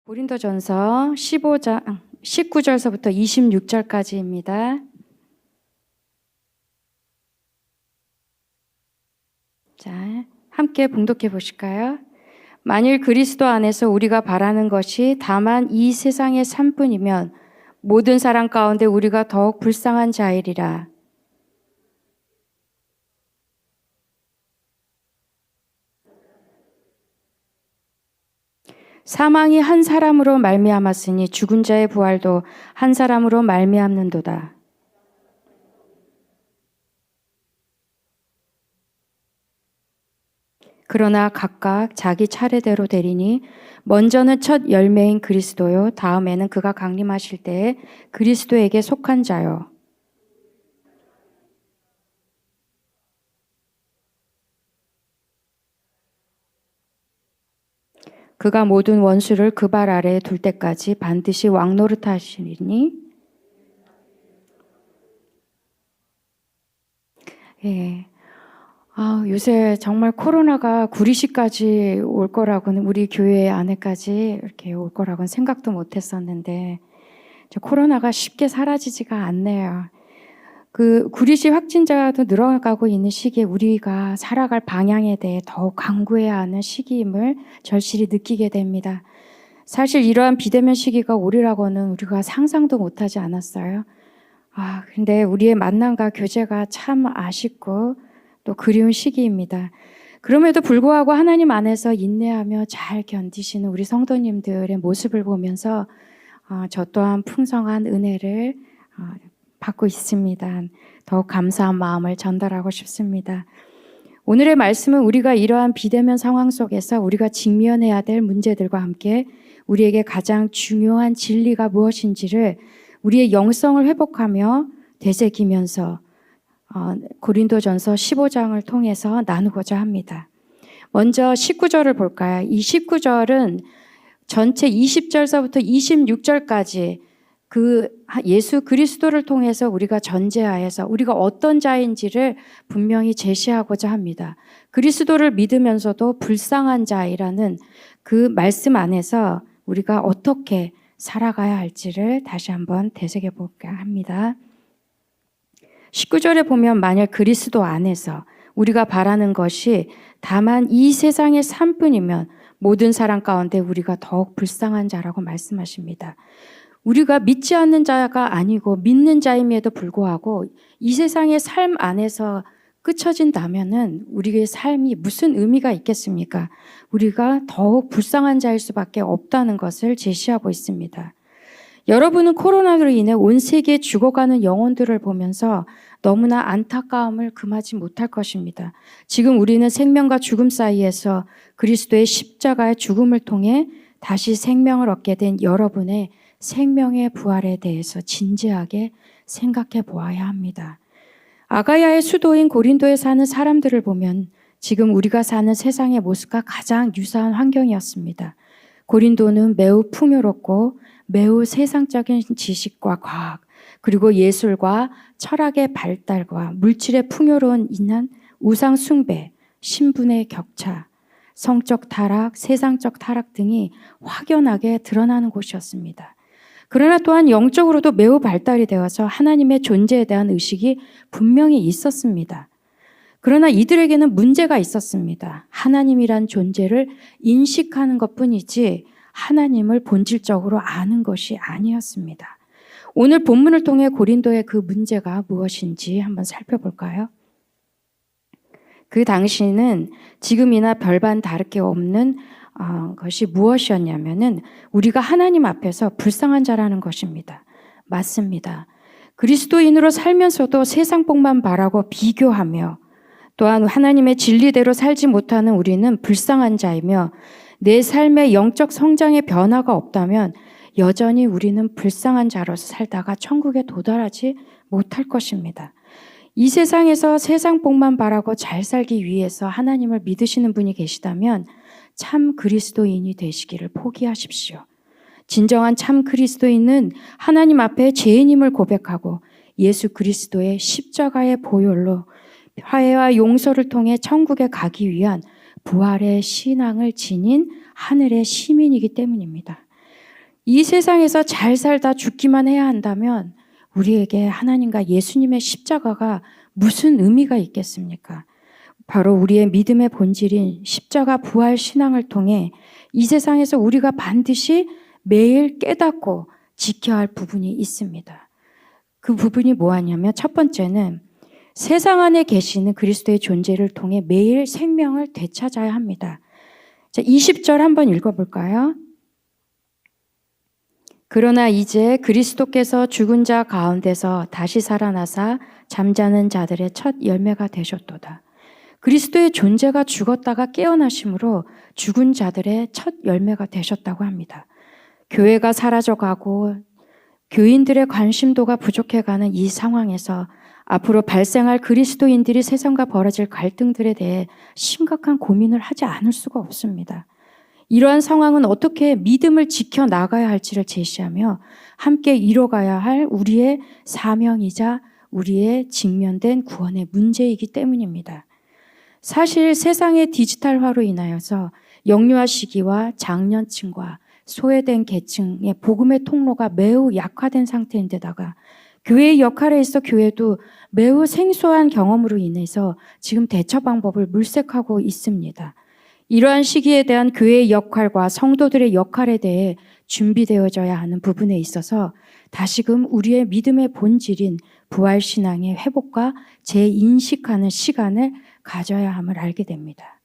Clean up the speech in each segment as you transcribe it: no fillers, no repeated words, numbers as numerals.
고린도전서 15장 19절서부터 26절까지입니다. 자, 함께 봉독해 보실까요? 만일 그리스도 안에서 우리가 바라는 것이 다만 이 세상의 삶뿐이면 모든 사람 가운데 우리가 더욱 불쌍한 자이리라. 사망이 한 사람으로 말미암았으니 죽은 자의 부활도 한 사람으로 말미암는도다. 그러나 각각 자기 차례대로 되리니 먼저는 첫 열매인 그리스도요, 다음에는 그가 강림하실 때에 그리스도에게 속한 자요. 그가 모든 원수를 그 발 아래에 둘 때까지 반드시 왕노릇하시리니. 예. 요새 정말 코로나가 구리시까지 올 거라고는, 우리 교회 안에까지 이렇게 올 거라고는 생각도 못 했었는데, 코로나가 쉽게 사라지지가 않네요. 그 구리시 확진자도 늘어가고 있는 시기에 우리가 살아갈 방향에 대해 더욱 강구해야 하는 시기임을 절실히 느끼게 됩니다. 사실 이러한 비대면 시기가 오리라고는 우리가 상상도 못하지 않았어요. 근데 우리의 만남과 교제가 참 아쉽고 또 그리운 시기입니다. 그럼에도 불구하고 하나님 안에서 인내하며 잘 견디시는 우리 성도님들의 모습을 보면서 저 또한 풍성한 은혜를 받고 있습니다. 더욱 감사한 마음을 전달하고 싶습니다. 오늘의 말씀은 우리가 이러한 비대면 상황 속에서 우리가 직면해야 될 문제들과 함께 우리에게 가장 중요한 진리가 무엇인지를 우리의 영성을 회복하며 되새기면서 고린도전서 15장을 통해서 나누고자 합니다. 먼저 19절을 볼까요? 이 19절은 전체 20절서부터 26절까지 그 예수 그리스도를 통해서 우리가 전제하여서 우리가 어떤 자인지를 분명히 제시하고자 합니다. 그리스도를 믿으면서도 불쌍한 자이라는 그 말씀 안에서 우리가 어떻게 살아가야 할지를 다시 한번 되새겨볼까 합니다. 19절에 보면 만약 그리스도 안에서 우리가 바라는 것이 다만 이 세상의 삶뿐이면 모든 사람 가운데 우리가 더욱 불쌍한 자라고 말씀하십니다. 우리가 믿지 않는 자가 아니고 믿는 자임에도 불구하고 이 세상의 삶 안에서 끝쳐진다면은 우리의 삶이 무슨 의미가 있겠습니까? 우리가 더욱 불쌍한 자일 수밖에 없다는 것을 제시하고 있습니다. 여러분은 코로나로 인해 온 세계에 죽어가는 영혼들을 보면서 너무나 안타까움을 금하지 못할 것입니다. 지금 우리는 생명과 죽음 사이에서 그리스도의 십자가의 죽음을 통해 다시 생명을 얻게 된 여러분의 생명의 부활에 대해서 진지하게 생각해 보아야 합니다. 아가야의 수도인 고린도에 사는 사람들을 보면 지금 우리가 사는 세상의 모습과 가장 유사한 환경이었습니다. 고린도는 매우 풍요롭고 매우 세상적인 지식과 과학, 그리고 예술과 철학의 발달과 물질의 풍요로운 인한 우상 숭배, 신분의 격차, 성적 타락, 세상적 타락 등이 확연하게 드러나는 곳이었습니다. 그러나 또한 영적으로도 매우 발달이 되어서 하나님의 존재에 대한 의식이 분명히 있었습니다. 그러나 이들에게는 문제가 있었습니다. 하나님이란 존재를 인식하는 것뿐이지 하나님을 본질적으로 아는 것이 아니었습니다. 오늘 본문을 통해 고린도의 그 문제가 무엇인지 한번 살펴볼까요? 그 당시는 지금이나 별반 다를 게 없는 것이 무엇이었냐면은 우리가 하나님 앞에서 불쌍한 자라는 것입니다. 맞습니다. 그리스도인으로 살면서도 세상 복만 바라고 비교하며 또한 하나님의 진리대로 살지 못하는 우리는 불쌍한 자이며 내 삶의 영적 성장의 변화가 없다면 여전히 우리는 불쌍한 자로서 살다가 천국에 도달하지 못할 것입니다. 이 세상에서 세상 복만 바라고 잘 살기 위해서 하나님을 믿으시는 분이 계시다면 참 그리스도인이 되시기를 포기하십시오. 진정한 참 그리스도인은 하나님 앞에 죄인임을 고백하고 예수 그리스도의 십자가의 보혈로 화해와 용서를 통해 천국에 가기 위한 부활의 신앙을 지닌 하늘의 시민이기 때문입니다. 이 세상에서 잘 살다 죽기만 해야 한다면 우리에게 하나님과 예수님의 십자가가 무슨 의미가 있겠습니까? 바로 우리의 믿음의 본질인 십자가 부활 신앙을 통해 이 세상에서 우리가 반드시 매일 깨닫고 지켜야 할 부분이 있습니다. 그 부분이 뭐하냐면 첫 번째는 세상 안에 계시는 그리스도의 존재를 통해 매일 생명을 되찾아야 합니다. 자, 20절 한번 읽어볼까요? 그러나 이제 그리스도께서 죽은 자 가운데서 다시 살아나사 잠자는 자들의 첫 열매가 되셨도다. 그리스도의 존재가 죽었다가 깨어나심으로 죽은 자들의 첫 열매가 되셨다고 합니다. 교회가 사라져가고 교인들의 관심도가 부족해가는 이 상황에서 앞으로 발생할 그리스도인들이 세상과 벌어질 갈등들에 대해 심각한 고민을 하지 않을 수가 없습니다. 이러한 상황은 어떻게 믿음을 지켜나가야 할지를 제시하며 함께 이뤄가야 할 우리의 사명이자 우리의 직면된 구원의 문제이기 때문입니다. 사실 세상의 디지털화로 인하여서 영유아 시기와 장년층과 소외된 계층의 복음의 통로가 매우 약화된 상태인데다가 교회의 역할에 있어 교회도 매우 생소한 경험으로 인해서 지금 대처 방법을 물색하고 있습니다. 이러한 시기에 대한 교회의 역할과 성도들의 역할에 대해 준비되어져야 하는 부분에 있어서 다시금 우리의 믿음의 본질인 부활신앙의 회복과 재인식하는 시간을 가져야 함을 알게 됩니다.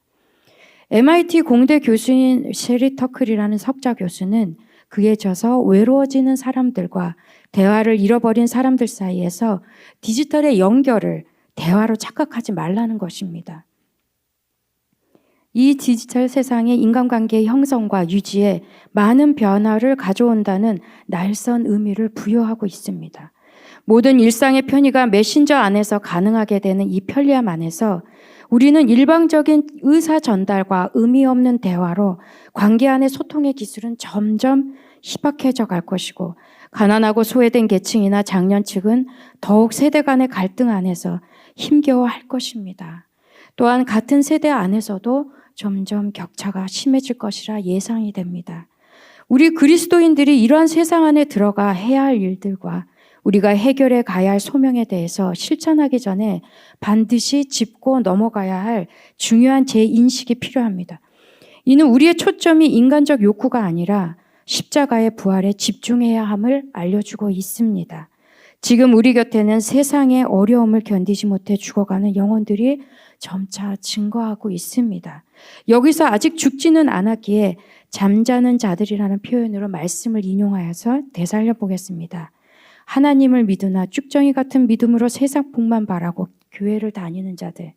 MIT 공대 교수인 셰리 터클이라는 석자 교수는 그에 져서 외로워지는 사람들과 대화를 잃어버린 사람들 사이에서 디지털의 연결을 대화로 착각하지 말라는 것입니다. 이 디지털 세상의 인간관계의 형성과 유지에 많은 변화를 가져온다는 날선 의미를 부여하고 있습니다. 모든 일상의 편의가 메신저 안에서 가능하게 되는 이 편리함 안에서 우리는 일방적인 의사 전달과 의미 없는 대화로 관계 안의 소통의 기술은 점점 희박해져 갈 것이고 가난하고 소외된 계층이나 장년층은 더욱 세대 간의 갈등 안에서 힘겨워할 것입니다. 또한 같은 세대 안에서도 점점 격차가 심해질 것이라 예상이 됩니다. 우리 그리스도인들이 이러한 세상 안에 들어가 해야 할 일들과 우리가 해결해 가야 할 소명에 대해서 실천하기 전에 반드시 짚고 넘어가야 할 중요한 재인식이 필요합니다. 이는 우리의 초점이 인간적 욕구가 아니라 십자가의 부활에 집중해야 함을 알려주고 있습니다. 지금 우리 곁에는 세상의 어려움을 견디지 못해 죽어가는 영혼들이 점차 증거하고 있습니다. 여기서 아직 죽지는 않았기에 잠자는 자들이라는 표현으로 말씀을 인용하여서 되살려 보겠습니다. 하나님을 믿으나 쭉정이 같은 믿음으로 세상 복만 바라고 교회를 다니는 자들,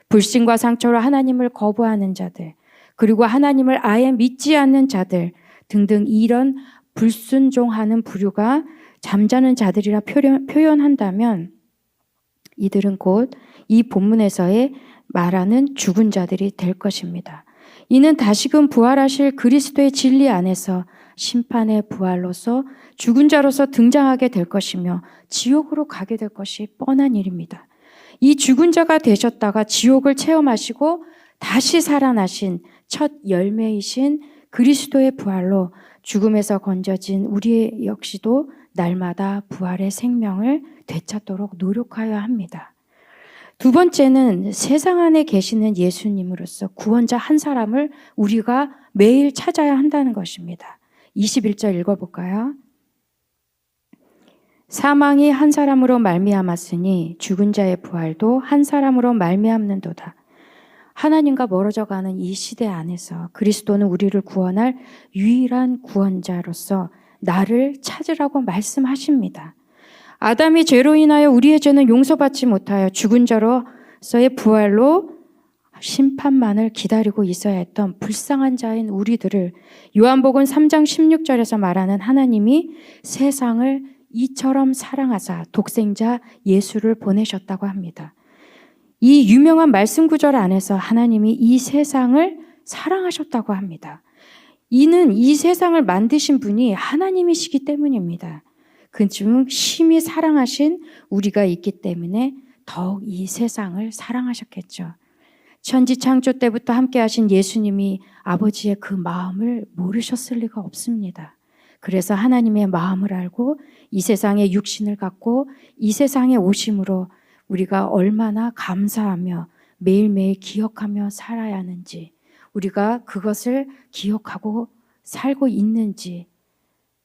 불신과 상처로 하나님을 거부하는 자들, 그리고 하나님을 아예 믿지 않는 자들 등등 이런 불순종하는 부류가 잠자는 자들이라 표현한다면 이들은 곧 이 본문에서의 말하는 죽은 자들이 될 것입니다. 이는 다시금 부활하실 그리스도의 진리 안에서 심판의 부활로서 죽은 자로서 등장하게 될 것이며 지옥으로 가게 될 것이 뻔한 일입니다. 이 죽은 자가 되셨다가 지옥을 체험하시고 다시 살아나신 첫 열매이신 그리스도의 부활로 죽음에서 건져진 우리 역시도 날마다 부활의 생명을 되찾도록 노력하여야 합니다. 두 번째는 세상 안에 계시는 예수님으로서 구원자 한 사람을 우리가 매일 찾아야 한다는 것입니다. 21절 읽어볼까요? 사망이 한 사람으로 말미암았으니 죽은 자의 부활도 한 사람으로 말미암는도다. 하나님과 멀어져가는 이 시대 안에서 그리스도는 우리를 구원할 유일한 구원자로서 나를 찾으라고 말씀하십니다. 아담이 죄로 인하여 우리의 죄는 용서받지 못하여 죽은 자로서의 부활로 심판만을 기다리고 있어야 했던 불쌍한 자인 우리들을 요한복음 3장 16절에서 말하는 하나님이 세상을 이처럼 사랑하사 독생자 예수를 보내셨다고 합니다. 이 유명한 말씀 구절 안에서 하나님이 이 세상을 사랑하셨다고 합니다. 이는 이 세상을 만드신 분이 하나님이시기 때문입니다. 그중 심히 사랑하신 우리가 있기 때문에 더욱 이 세상을 사랑하셨겠죠. 천지 창조 때부터 함께 하신 예수님이 아버지의 그 마음을 모르셨을 리가 없습니다. 그래서 하나님의 마음을 알고 이 세상에 육신을 갖고 이 세상에 오심으로 우리가 얼마나 감사하며 매일매일 기억하며 살아야 하는지, 우리가 그것을 기억하고 살고 있는지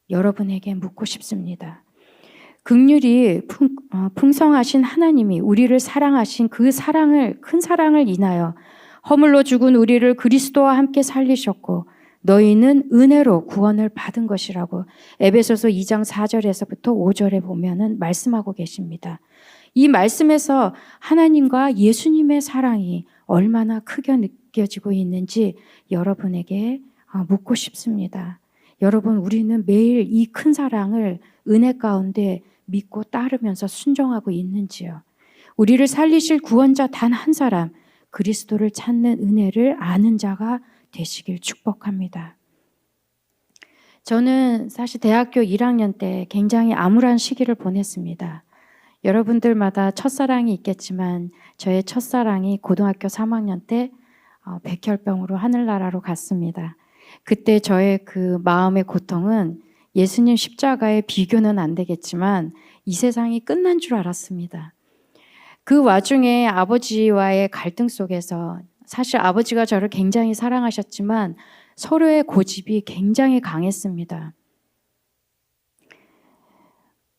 여러분에게 묻고 싶습니다. 긍휼이 풍성하신 하나님이 우리를 사랑하신 그 사랑을, 큰 사랑을 인하여 허물로 죽은 우리를 그리스도와 함께 살리셨고 너희는 은혜로 구원을 받은 것이라고 에베소서 2장 4절에서부터 5절에 보면은 말씀하고 계십니다. 이 말씀에서 하나님과 예수님의 사랑이 얼마나 크게 느껴지고 있는지 여러분에게 묻고 싶습니다. 여러분, 우리는 매일 이 큰 사랑을 은혜 가운데 믿고 따르면서 순종하고 있는지요? 우리를 살리실 구원자 단 한 사람, 그리스도를 찾는 은혜를 아는 자가 되시길 축복합니다. 저는 사실 대학교 1학년 때 굉장히 암울한 시기를 보냈습니다. 여러분들마다 첫사랑이 있겠지만 저의 첫사랑이 고등학교 3학년 때 백혈병으로 하늘나라로 갔습니다. 그때 저의 그 마음의 고통은 예수님 십자가에 비교는 안 되겠지만 이 세상이 끝난 줄 알았습니다. 그 와중에 아버지와의 갈등 속에서 사실 아버지가 저를 굉장히 사랑하셨지만 서로의 고집이 굉장히 강했습니다.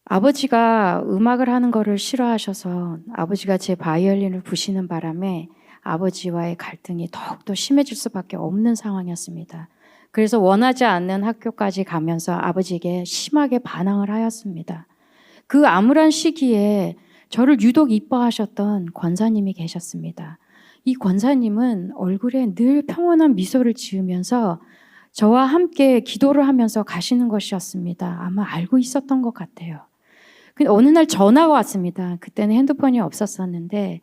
아버지가 음악을 하는 거를 싫어하셔서 아버지가 제 바이올린을 부시는 바람에 아버지와의 갈등이 더욱더 심해질 수밖에 없는 상황이었습니다. 그래서 원하지 않는 학교까지 가면서 아버지에게 심하게 반항을 하였습니다. 그 암울한 시기에 저를 유독 이뻐하셨던 권사님이 계셨습니다. 이 권사님은 얼굴에 늘 평온한 미소를 지으면서 저와 함께 기도를 하면서 가시는 것이었습니다. 아마 알고 있었던 것 같아요. 근데 어느 날 전화가 왔습니다. 그때는 핸드폰이 없었었는데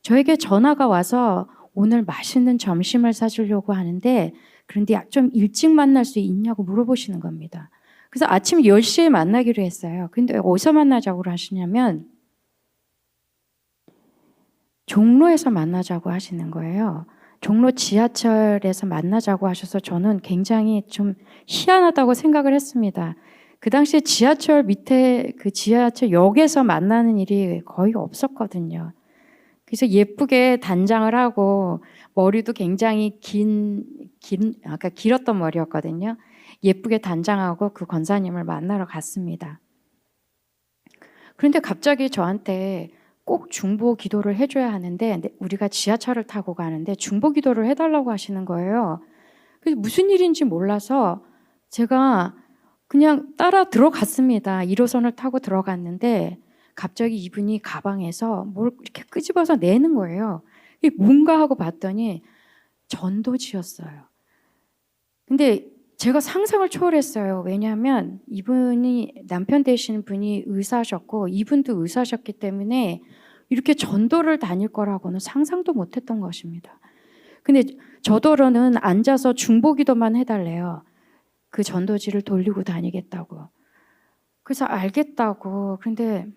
저에게 전화가 와서 오늘 맛있는 점심을 사주려고 하는데 그런데 좀 일찍 만날 수 있냐고 물어보시는 겁니다. 그래서 아침 10시에 만나기로 했어요. 근데 어디서 만나자고 하시냐면 종로에서 만나자고 하시는 거예요. 종로 지하철에서 만나자고 하셔서 저는 굉장히 좀 희한하다고 생각을 했습니다. 그 당시에 지하철 밑에 그 지하철역에서 만나는 일이 거의 없었거든요. 그래서 예쁘게 단장을 하고 머리도 굉장히 아까 길었던 머리였거든요. 예쁘게 단장하고 그 권사님을 만나러 갔습니다. 그런데 갑자기 저한테 꼭 중보 기도를 해줘야 하는데 우리가 지하철을 타고 가는데 중보 기도를 해달라고 하시는 거예요. 그래서 무슨 일인지 몰라서 제가 그냥 따라 들어갔습니다. 1호선을 타고 들어갔는데 갑자기 이분이 가방에서 뭘 이렇게 끄집어서 내는 거예요. 이게 뭔가 하고 봤더니 전도지였어요. 근데 제가 상상을 초월했어요. 왜냐하면 이분이 남편 되시는 분이 의사셨고 이분도 의사셨기 때문에 이렇게 전도를 다닐 거라고는 상상도 못했던 것입니다. 근데 저더러는 앉아서 중보기도만 해달래요. 그 전도지를 돌리고 다니겠다고. 그래서 알겠다고. 근데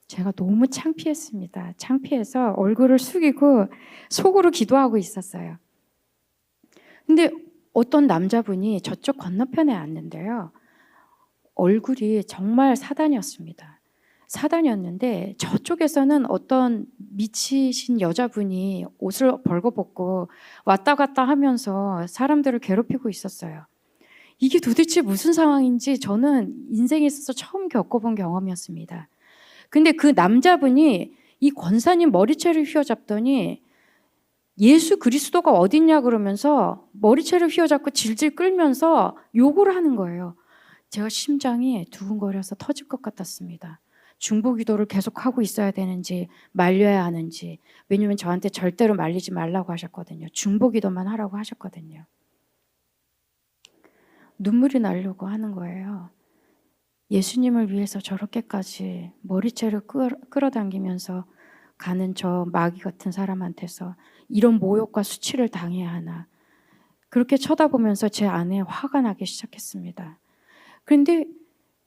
제가 너무 창피했습니다. 창피해서 얼굴을 숙이고 속으로 기도하고 있었어요. 근데 어떤 남자분이 저쪽 건너편에 앉는데요. 얼굴이 정말 사단이었습니다. 사단이었는데 저쪽에서는 어떤 미치신 여자분이 옷을 벌거벗고 왔다 갔다 하면서 사람들을 괴롭히고 있었어요. 이게 도대체 무슨 상황인지 저는 인생에 있어서 처음 겪어본 경험이었습니다. 근데 그 남자분이 이 권사님 머리채를 휘어잡더니 예수 그리스도가 어딨냐 그러면서 머리채를 휘어잡고 질질 끌면서 욕을 하는 거예요. 제가 심장이 두근거려서 터질 것 같았습니다. 중보기도를 계속하고 있어야 되는지 말려야 하는지. 왜냐하면 저한테 절대로 말리지 말라고 하셨거든요. 중보기도만 하라고 하셨거든요. 눈물이 나려고 하는 거예요. 예수님을 위해서 저렇게까지 머리채를 끌어당기면서 가는 저 마귀 같은 사람한테서 이런 모욕과 수치를 당해야 하나. 그렇게 쳐다보면서 제 안에 화가 나기 시작했습니다. 그런데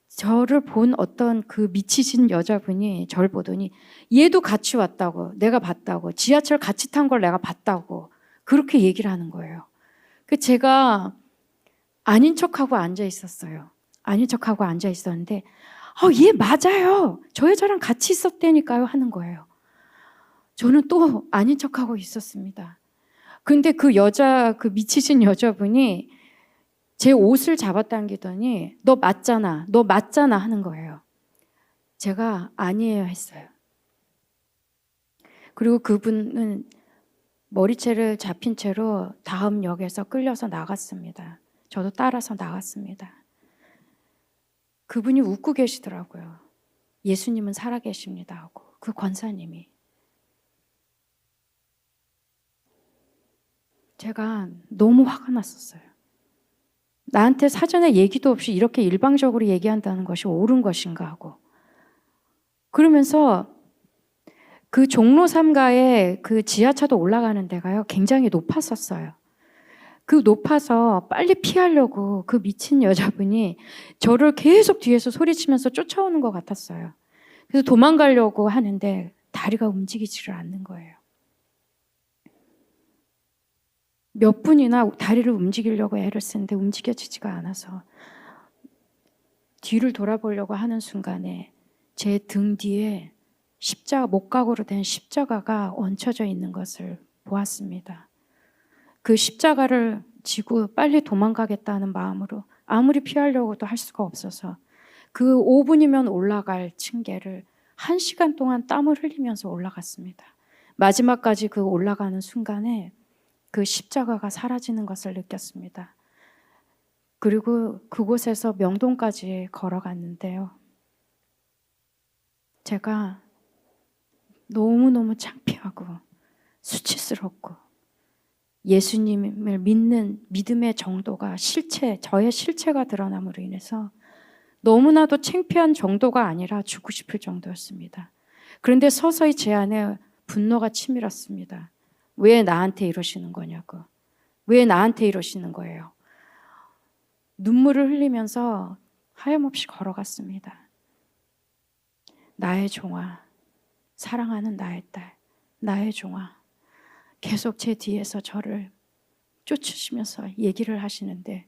저를 본 어떤 그 미치신 여자분이 저를 보더니 얘도 같이 왔다고, 내가 봤다고, 지하철 같이 탄 걸 내가 봤다고 그렇게 얘기를 하는 거예요. 그 제가 아닌 척하고 앉아 있었어요. 아닌 척하고 앉아 있었는데 얘 맞아요. 저 여자랑 같이 있었다니까요 하는 거예요. 저는 또 아닌 척하고 있었습니다. 근데 그 미치신 여자분이 제 옷을 잡아당기더니 너 맞잖아 하는 거예요. 제가 아니에요 했어요. 그리고 그분은 머리채를 잡힌 채로 다음 역에서 끌려서 나갔습니다. 저도 따라서 나갔습니다. 그분이 웃고 계시더라고요. 예수님은 살아계십니다 하고, 그 권사님이. 제가 너무 화가 났었어요. 나한테 사전에 얘기도 없이 이렇게 일방적으로 얘기한다는 것이 옳은 것인가 하고. 그러면서 그 종로 3가에 그 지하차도 올라가는 데가요, 굉장히 높았었어요. 그 높아서 빨리 피하려고 그 미친 여자분이 저를 계속 뒤에서 소리치면서 쫓아오는 것 같았어요. 그래서 도망가려고 하는데 다리가 움직이지를 않는 거예요. 몇 분이나 다리를 움직이려고 애를 쓰는데 움직여지지가 않아서 뒤를 돌아보려고 하는 순간에 제 등 뒤에 목각으로 된 십자가가 얹혀져 있는 것을 보았습니다. 그 십자가를 지고 빨리 도망가겠다는 마음으로 아무리 피하려고도 할 수가 없어서 그 5분이면 올라갈 층계를 1시간 동안 땀을 흘리면서 올라갔습니다. 마지막까지 그 올라가는 순간에 그 십자가가 사라지는 것을 느꼈습니다. 그리고 그곳에서 명동까지 걸어갔는데요. 제가 너무너무 창피하고 수치스럽고 예수님을 믿는 믿음의 정도가 저의 실체가 드러남으로 인해서 너무나도 창피한 정도가 아니라 죽고 싶을 정도였습니다. 그런데 서서히 제 안에 분노가 치밀었습니다. 왜 나한테 이러시는 거냐고. 왜 나한테 이러시는 거예요. 눈물을 흘리면서 하염없이 걸어갔습니다. 나의 종아, 사랑하는 나의 딸, 나의 종아. 계속 제 뒤에서 저를 쫓으시면서 얘기를 하시는데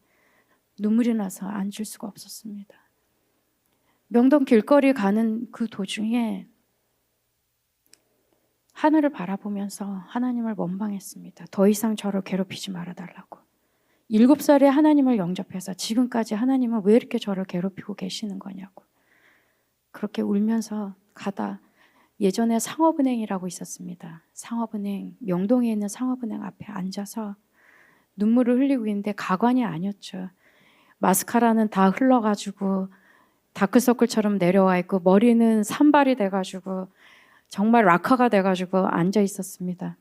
눈물이 나서 앉을 수가 없었습니다. 명동 길거리 가는 그 도중에 하늘을 바라보면서 하나님을 원망했습니다. 더 이상 저를 괴롭히지 말아달라고. 7살에 하나님을 영접해서 지금까지 하나님은 왜 이렇게 저를 괴롭히고 계시는 거냐고. 그렇게 울면서 가다 예전에 상업은행이라고 있었습니다. 상업은행, 명동에 있는 상업은행 앞에 앉아서 눈물을 흘리고 있는데 가관이 아니었죠. 마스카라는 다 흘러가지고 다크서클처럼 내려와 있고 머리는 산발이 돼가지고 정말 락커가 돼가지고 앉아 있었습니다.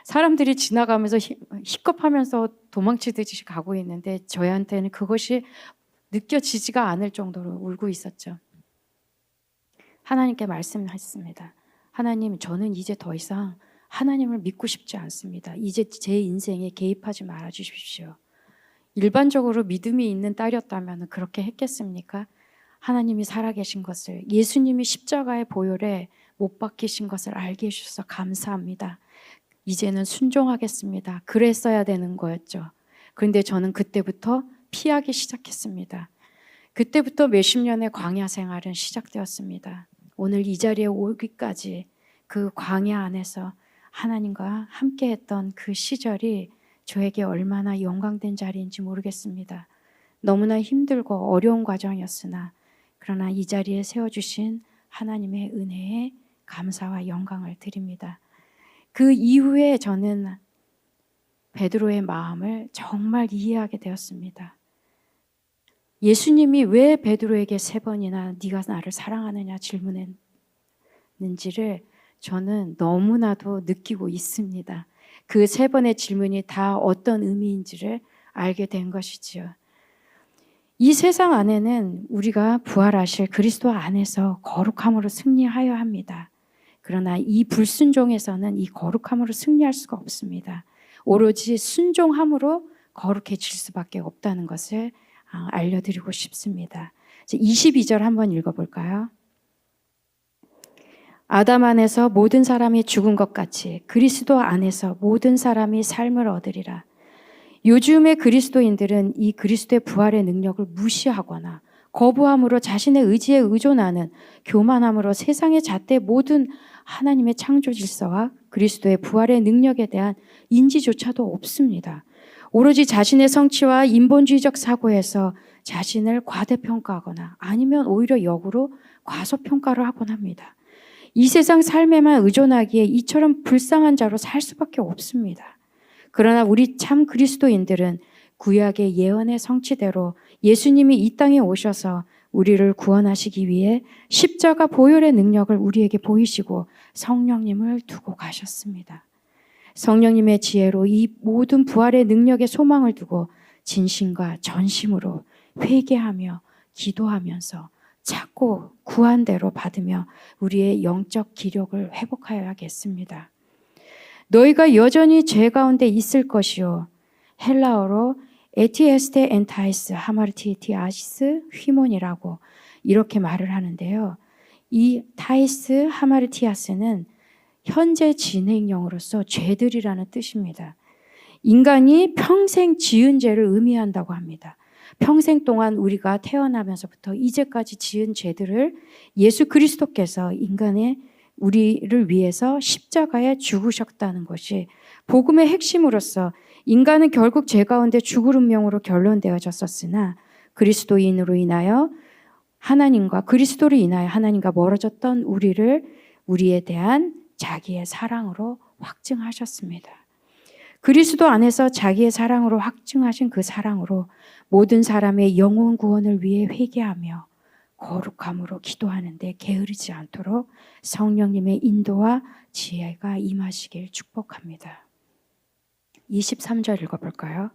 사람들이 지나가면서 힙겁하면서 도망치듯이 가고 있는데 저희한테는 그것이 느껴지지가 않을 정도로 울고 있었죠. 하나님께 말씀했습니다. 하나님, 저는 이제 더 이상 하나님을 믿고 싶지 않습니다. 이제 제 인생에 개입하지 말아 주십시오. 일반적으로 믿음이 있는 딸이었다면 그렇게 했겠습니까? 하나님이 살아계신 것을, 예수님이 십자가의 보혈에 못 박히신 것을 알게 해주셔서 감사합니다. 이제는 순종하겠습니다. 그랬어야 되는 거였죠. 그런데 저는 그때부터 피하기 시작했습니다. 그때부터 몇십 년의 광야 생활은 시작되었습니다. 오늘 이 자리에 오기까지 그 광야 안에서 하나님과 함께했던 그 시절이 저에게 얼마나 영광된 자리인지 모르겠습니다. 너무나 힘들고 어려운 과정이었으나 그러나 이 자리에 세워주신 하나님의 은혜에 감사와 영광을 드립니다. 그 이후에 저는 베드로의 마음을 정말 이해하게 되었습니다. 예수님이 왜 베드로에게 3번이나 네가 나를 사랑하느냐 질문했는지를 저는 너무나도 느끼고 있습니다. 그 3번의 질문이 다 어떤 의미인지를 알게 된 것이지요. 이 세상 안에는 우리가 부활하실 그리스도 안에서 거룩함으로 승리하여야 합니다. 그러나 이 불순종에서는 이 거룩함으로 승리할 수가 없습니다. 오로지 순종함으로 거룩해질 수밖에 없다는 것을 알려드리고 싶습니다. 22절 한번 읽어볼까요? 아담 안에서 모든 사람이 죽은 것 같이 그리스도 안에서 모든 사람이 삶을 얻으리라. 요즘의 그리스도인들은 이 그리스도의 부활의 능력을 무시하거나 거부함으로 자신의 의지에 의존하는 교만함으로 세상의 잣대 모든 하나님의 창조 질서와 그리스도의 부활의 능력에 대한 인지조차도 없습니다. 오로지 자신의 성취와 인본주의적 사고에서 자신을 과대평가하거나 아니면 오히려 역으로 과소평가를 하곤 합니다. 이 세상 삶에만 의존하기에 이처럼 불쌍한 자로 살 수밖에 없습니다. 그러나 우리 참 그리스도인들은 구약의 예언의 성취대로 예수님이 이 땅에 오셔서 우리를 구원하시기 위해 십자가 보혈의 능력을 우리에게 보이시고 성령님을 두고 가셨습니다. 성령님의 지혜로 이 모든 부활의 능력에 소망을 두고 진심과 전심으로 회개하며 기도하면서 찾고 구한 대로 받으며 우리의 영적 기력을 회복하여야겠습니다. 너희가 여전히 죄 가운데 있을 것이요. 헬라어로 에티에스테 엔타이스 하마르티티 아시스 휘몬이라고 이렇게 말을 하는데요. 이 타이스 하마르티아스는 현재 진행형으로서 죄들이라는 뜻입니다. 인간이 평생 지은 죄를 의미한다고 합니다. 평생 동안 우리가 태어나면서부터 이제까지 지은 죄들을 예수 그리스도께서 인간의 우리를 위해서 십자가에 죽으셨다는 것이 복음의 핵심으로서 인간은 결국 죄 가운데 죽을 운명으로 결론되어졌었으나 그리스도인으로 인하여 하나님과 그리스도로 인하여 하나님과 멀어졌던 우리를 우리에 대한 자기의 사랑으로 확증하셨습니다. 그리스도 안에서 자기의 사랑으로 확증하신 그 사랑으로 모든 사람의 영혼 구원을 위해 회개하며 거룩함으로 기도하는데 게으르지 않도록 성령님의 인도와 지혜가 임하시길 축복합니다. 23절 읽어볼까요?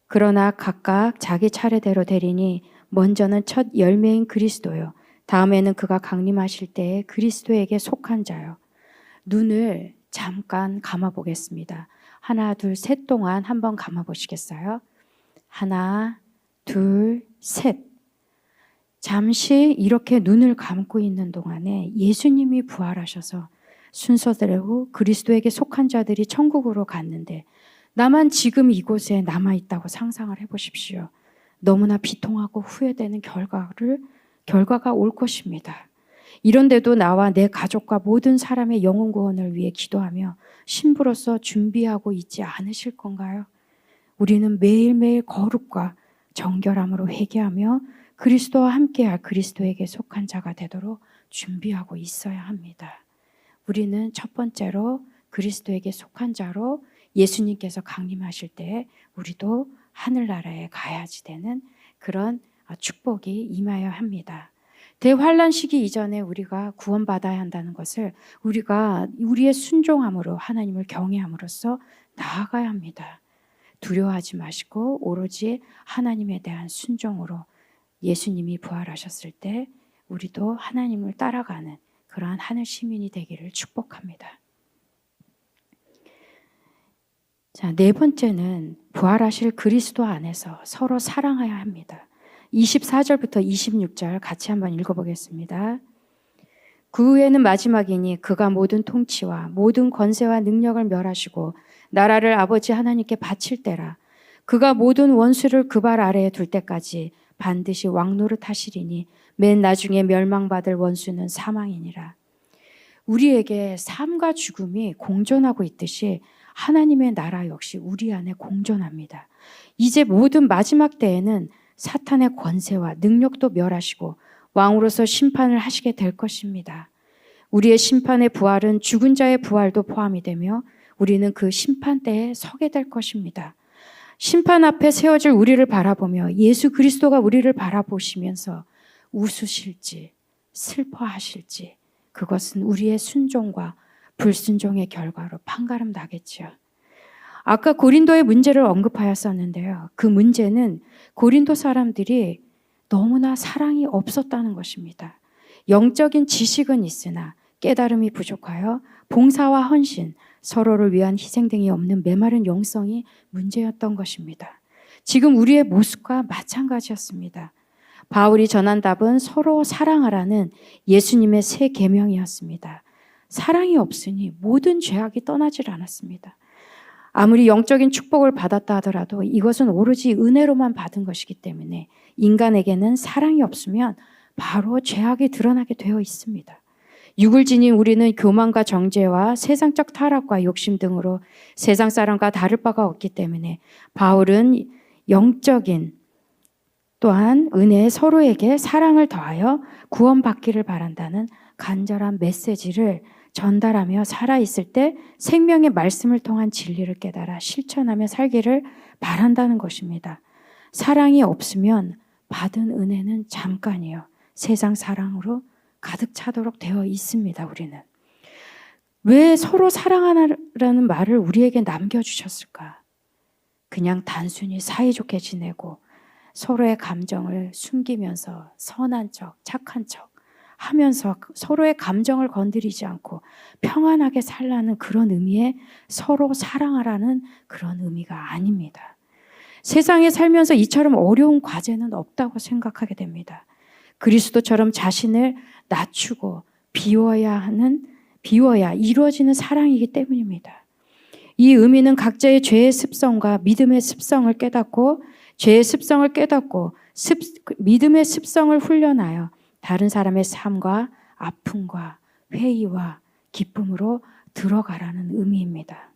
그러나 각각 자기 차례대로 되리니 먼저는 첫 열매인 그리스도요. 다음에는 그가 강림하실 때에 그리스도에게 속한 자요. 눈을 잠깐 감아보겠습니다. 하나, 둘, 셋 동안 한번 감아보시겠어요? 하나, 둘, 셋. 잠시 이렇게 눈을 감고 있는 동안에 예수님이 부활하셔서 순서대로 그리스도에게 속한 자들이 천국으로 갔는데 나만 지금 이곳에 남아있다고 상상을 해보십시오. 너무나 비통하고 후회되는 결과가 올 것입니다. 이런데도 나와 내 가족과 모든 사람의 영혼 구원을 위해 기도하며 신부로서 준비하고 있지 않으실 건가요? 우리는 매일매일 거룩과 정결함으로 회개하며 그리스도와 함께할 그리스도에게 속한 자가 되도록 준비하고 있어야 합니다. 우리는 첫 번째로 그리스도에게 속한 자로 예수님께서 강림하실 때 우리도 하늘나라에 가야지 되는 그런 축복이 임하여야 합니다. 대환란 시기 이전에 우리가 구원받아야 한다는 것을 우리가 우리의 순종함으로 하나님을 경외함으로써 나아가야 합니다. 두려워하지 마시고 오로지 하나님에 대한 순종으로 예수님이 부활하셨을 때 우리도 하나님을 따라가는 그러한 하늘 시민이 되기를 축복합니다. 자, 네 번째는 부활하실 그리스도 안에서 서로 사랑해야 합니다. 24절부터 26절 같이 한번 읽어보겠습니다. 그 후에는 마지막이니 그가 모든 통치와 모든 권세와 능력을 멸하시고 나라를 아버지 하나님께 바칠 때라. 그가 모든 원수를 그 발 아래에 둘 때까지 반드시 왕노릇 하시리니 맨 나중에 멸망받을 원수는 사망이니라. 우리에게 삶과 죽음이 공존하고 있듯이 하나님의 나라 역시 우리 안에 공존합니다. 이제 모든 마지막 때에는 사탄의 권세와 능력도 멸하시고 왕으로서 심판을 하시게 될 것입니다. 우리의 심판의 부활은 죽은 자의 부활도 포함이 되며 우리는 그 심판대에 서게 될 것입니다. 심판 앞에 세워질 우리를 바라보며 예수 그리스도가 우리를 바라보시면서 웃으실지 슬퍼하실지 그것은 우리의 순종과 불순종의 결과로 판가름 나겠죠. 아까 고린도의 문제를 언급하였었는데요. 그 문제는 고린도 사람들이 너무나 사랑이 없었다는 것입니다. 영적인 지식은 있으나 깨달음이 부족하여 봉사와 헌신, 서로를 위한 희생 등이 없는 메마른 영성이 문제였던 것입니다. 지금 우리의 모습과 마찬가지였습니다. 바울이 전한 답은 서로 사랑하라는 예수님의 새 계명이었습니다. 사랑이 없으니 모든 죄악이 떠나질 않았습니다. 아무리 영적인 축복을 받았다 하더라도 이것은 오로지 은혜로만 받은 것이기 때문에 인간에게는 사랑이 없으면 바로 죄악이 드러나게 되어 있습니다. 육을 지닌 우리는 교만과 정죄와 세상적 타락과 욕심 등으로 세상 사람과 다를 바가 없기 때문에 바울은 영적인 또한 은혜의 서로에게 사랑을 더하여 구원받기를 바란다는 간절한 메시지를 전달하며 살아있을 때 생명의 말씀을 통한 진리를 깨달아 실천하며 살기를 바란다는 것입니다. 사랑이 없으면 받은 은혜는 잠깐이요. 세상 사랑으로 가득 차도록 되어 있습니다. 우리는. 왜 서로 사랑하라는 말을 우리에게 남겨주셨을까? 그냥 단순히 사이좋게 지내고 서로의 감정을 숨기면서 선한 척, 착한 척 하면서 서로의 감정을 건드리지 않고 평안하게 살라는 그런 의미의 서로 사랑하라는 그런 의미가 아닙니다. 세상에 살면서 이처럼 어려운 과제는 없다고 생각하게 됩니다. 그리스도처럼 자신을 낮추고 비워야 이루어지는 사랑이기 때문입니다. 이 의미는 각자의 죄의 습성과 믿음의 습성을 깨닫고 믿음의 습성을 훈련하여 다른 사람의 삶과 아픔과 회의와 기쁨으로 들어가라는 의미입니다.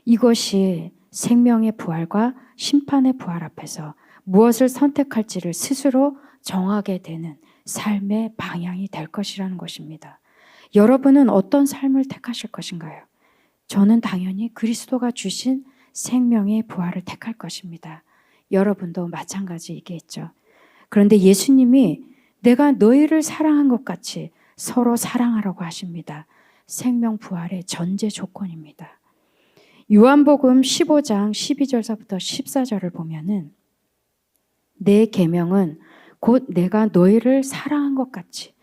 이것이 생명의 부활과 심판의 부활 앞에서 무엇을 선택할지를 스스로 정하게 되는 삶의 방향이 될 것이라는 것입니다. 여러분은 어떤 삶을 택하실 것인가요? 저는 당연히 그리스도가 주신 생명의 부활을 택할 것입니다. 여러분도 마찬가지이겠죠. 그런데 예수님이 내가 너희를 사랑한 것 같이 서로 사랑하라고 하십니다. 생명 부활의 전제 조건입니다. 요한복음 15장 12절서부터 14절을 보면은 내 계명은 곧 내가 너희를 사랑한 것 같이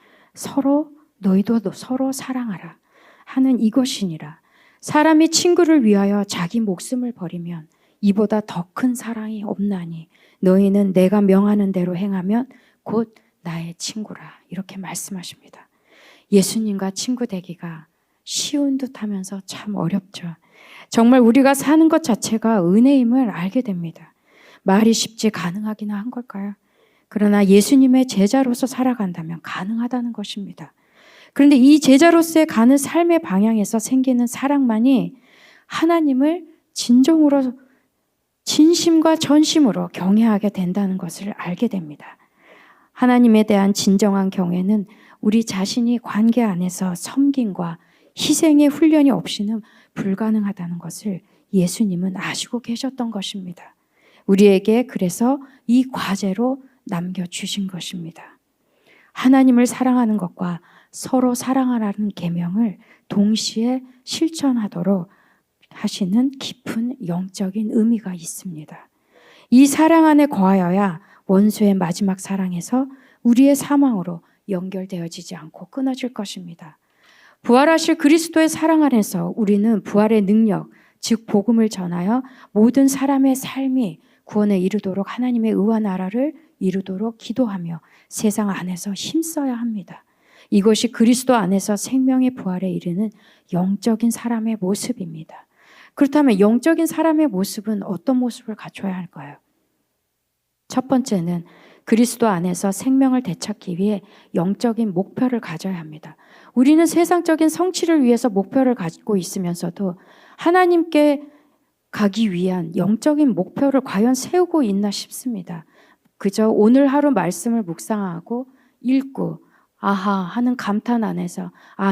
너희도 서로 사랑하라 하는 이것이니라. 사람이 친구를 위하여 자기 목숨을 버리면 이보다 더 큰 사랑이 없나니 너희는 내가 명하는 대로 행하면 곧 나의 친구라. 이렇게 말씀하십니다. 예수님과 친구 되기가 쉬운 듯 하면서 참 어렵죠. 정말 우리가 사는 것 자체가 은혜임을 알게 됩니다. 말이 쉽지 가능하기나 한 걸까요? 그러나 예수님의 제자로서 살아간다면 가능하다는 것입니다. 그런데 이 제자로서의 가는 삶의 방향에서 생기는 사랑만이 하나님을 진심과 전심으로 경외하게 된다는 것을 알게 됩니다. 하나님에 대한 진정한 경외는 우리 자신이 관계 안에서 섬김과 희생의 훈련이 없이는 불가능하다는 것을 예수님은 아시고 계셨던 것입니다. 우리에게 그래서 이 과제로 남겨주신 것입니다. 하나님을 사랑하는 것과 서로 사랑하라는 계명을 동시에 실천하도록 하시는 깊은 영적인 의미가 있습니다. 이 사랑 안에 거하여야 원수의 마지막 사랑에서 우리의 사망으로 연결되어지지 않고 끊어질 것입니다. 부활하실 그리스도의 사랑 안에서 우리는 부활의 능력, 즉 복음을 전하여 모든 사람의 삶이 구원에 이르도록 하나님의 의와 나라를 이루도록 기도하며 세상 안에서 힘써야 합니다. 이것이 그리스도 안에서 생명의 부활에 이르는 영적인 사람의 모습입니다. 그렇다면 영적인 사람의 모습은 어떤 모습을 갖춰야 할까요? 첫 번째는 그리스도 안에서 생명을 되찾기 위해 영적인 목표를 가져야 합니다. 우리는 세상적인 성취를 위해서 목표를 가지고 있으면서도 하나님께 가기 위한 영적인 목표를 과연 세우고 있나 싶습니다. 그저 오늘 하루 말씀을 묵상하고 읽고 아하 하는 감탄 안에서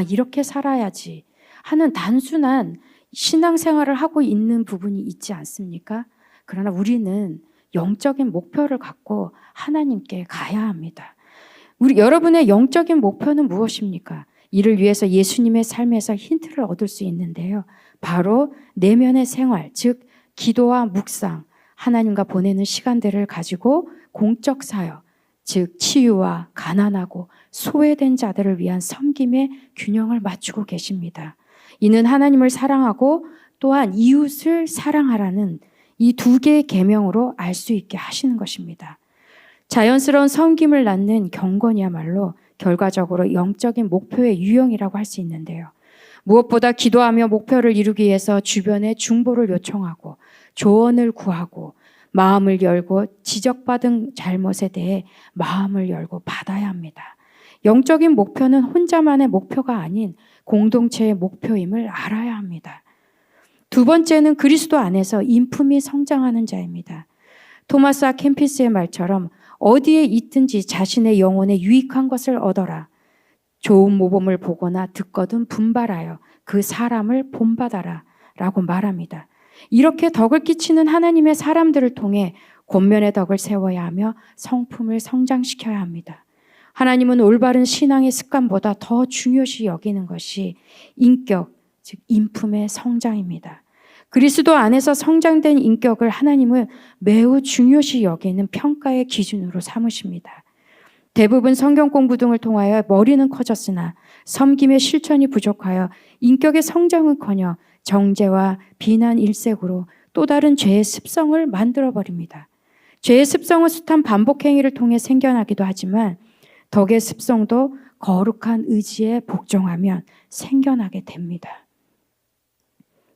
이렇게 살아야지 하는 단순한 신앙생활을 하고 있는 부분이 있지 않습니까? 그러나 우리는 영적인 목표를 갖고 하나님께 가야 합니다. 여러분의 영적인 목표는 무엇입니까? 이를 위해서 예수님의 삶에서 힌트를 얻을 수 있는데요. 바로 내면의 생활, 즉 기도와 묵상, 하나님과 보내는 시간들을 가지고 공적 사역, 즉 치유와 가난하고 소외된 자들을 위한 섬김의 균형을 맞추고 계십니다. 이는 하나님을 사랑하고 또한 이웃을 사랑하라는 이 두 개의 계명으로 알 수 있게 하시는 것입니다. 자연스러운 섬김을 낳는 경건이야말로 결과적으로 영적인 목표의 유형이라고 할 수 있는데요. 무엇보다 기도하며 목표를 이루기 위해서 주변에 중보를 요청하고 조언을 구하고 마음을 열고 지적받은 잘못에 대해 마음을 열고 받아야 합니다. 영적인 목표는 혼자만의 목표가 아닌 공동체의 목표임을 알아야 합니다. 두 번째는 그리스도 안에서 인품이 성장하는 자입니다. 토마스 아 캠피스의 말처럼 어디에 있든지 자신의 영혼에 유익한 것을 얻어라. 좋은 모범을 보거나 듣거든 분발하여 그 사람을 본받아라 라고 말합니다. 이렇게 덕을 끼치는 하나님의 사람들을 통해 권면의 덕을 세워야 하며 성품을 성장시켜야 합니다. 하나님은 올바른 신앙의 습관보다 더 중요시 여기는 것이 인격, 즉 인품의 성장입니다. 그리스도 안에서 성장된 인격을 하나님은 매우 중요시 여기는 평가의 기준으로 삼으십니다. 대부분 성경 공부 등을 통하여 머리는 커졌으나 섬김의 실천이 부족하여 인격의 성장은커녕 정죄와 비난 일색으로 또 다른 죄의 습성을 만들어버립니다. 죄의 습성은 숱한 반복 행위를 통해 생겨나기도 하지만 덕의 습성도 거룩한 의지에 복종하면 생겨나게 됩니다.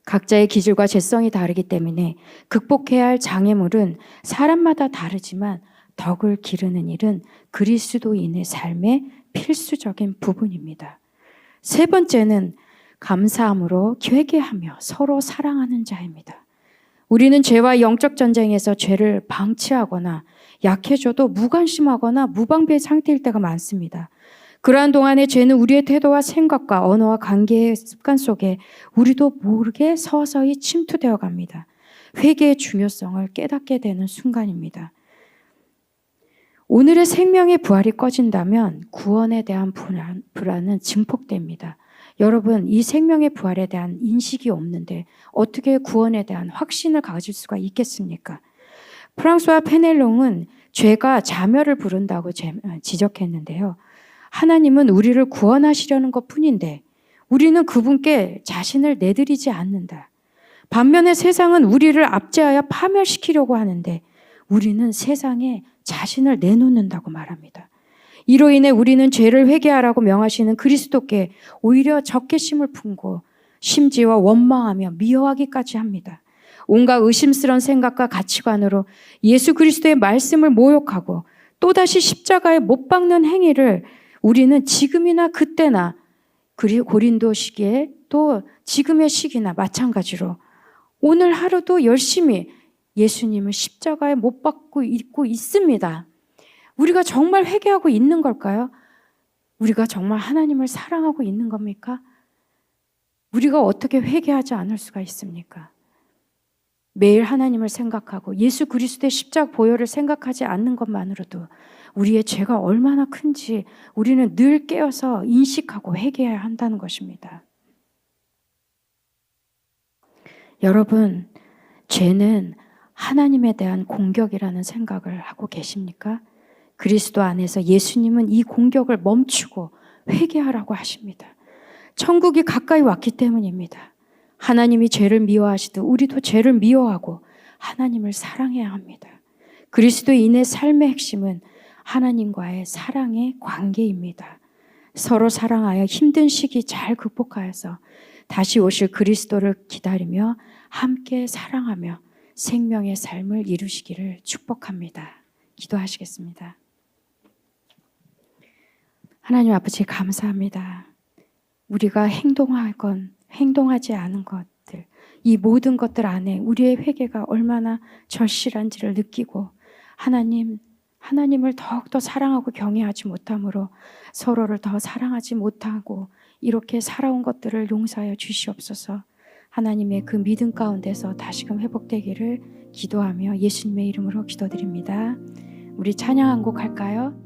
각자의 기질과 죄성이 다르기 때문에 극복해야 할 장애물은 사람마다 다르지만 덕을 기르는 일은 그리스도인의 삶의 필수적인 부분입니다. 세 번째는 감사함으로 회개하며 서로 사랑하는 자입니다. 우리는 죄와 영적 전쟁에서 죄를 방치하거나 약해져도 무관심하거나 무방비의 상태일 때가 많습니다. 그러한 동안에 죄는 우리의 태도와 생각과 언어와 관계의 습관 속에 우리도 모르게 서서히 침투되어 갑니다. 회개의 중요성을 깨닫게 되는 순간입니다. 오늘의 생명의 부활이 꺼진다면 구원에 대한 불안은 증폭됩니다. 여러분, 이 생명의 부활에 대한 인식이 없는데 어떻게 구원에 대한 확신을 가질 수가 있겠습니까? 프랑스와 페넬롱은 죄가 자멸을 부른다고 지적했는데요. 하나님은 우리를 구원하시려는 것 뿐인데 우리는 그분께 자신을 내드리지 않는다. 반면에 세상은 우리를 압제하여 파멸시키려고 하는데 우리는 세상에 자신을 내놓는다고 말합니다. 이로 인해 우리는 죄를 회개하라고 명하시는 그리스도께 오히려 적개심을 품고 심지어 원망하며 미워하기까지 합니다. 온갖 의심스러운 생각과 가치관으로 예수 그리스도의 말씀을 모욕하고 또다시 십자가에 못 박는 행위를 우리는 지금이나 그때나 고린도 시기에 또 지금의 시기나 마찬가지로 오늘 하루도 열심히 예수님을 십자가에 못 박고 있고 있습니다. 우리가 정말 회개하고 있는 걸까요? 우리가 정말 하나님을 사랑하고 있는 겁니까? 우리가 어떻게 회개하지 않을 수가 있습니까? 매일 하나님을 생각하고 예수 그리스도의 십자가 보혈을 생각하지 않는 것만으로도 우리의 죄가 얼마나 큰지 우리는 늘 깨어서 인식하고 회개해야 한다는 것입니다. 여러분, 죄는 하나님에 대한 공격이라는 생각을 하고 계십니까? 그리스도 안에서 예수님은 이 공격을 멈추고 회개하라고 하십니다. 천국이 가까이 왔기 때문입니다. 하나님이 죄를 미워하시듯 우리도 죄를 미워하고 하나님을 사랑해야 합니다. 그리스도인의 삶의 핵심은 하나님과의 사랑의 관계입니다. 서로 사랑하여 힘든 시기 잘 극복하여서 다시 오실 그리스도를 기다리며 함께 사랑하며 생명의 삶을 이루시기를 축복합니다. 기도하시겠습니다. 하나님 아버지 감사합니다. 우리가 행동하지 않은 것들, 이 모든 것들 안에 우리의 회개가 얼마나 절실한지를 느끼고 하나님을 더욱더 사랑하고 경외하지 못함으로 서로를 더 사랑하지 못하고 이렇게 살아온 것들을 용서하여 주시옵소서. 하나님의 그 믿음 가운데서 다시금 회복되기를 기도하며 예수님의 이름으로 기도드립니다. 우리 찬양 한 곡 할까요?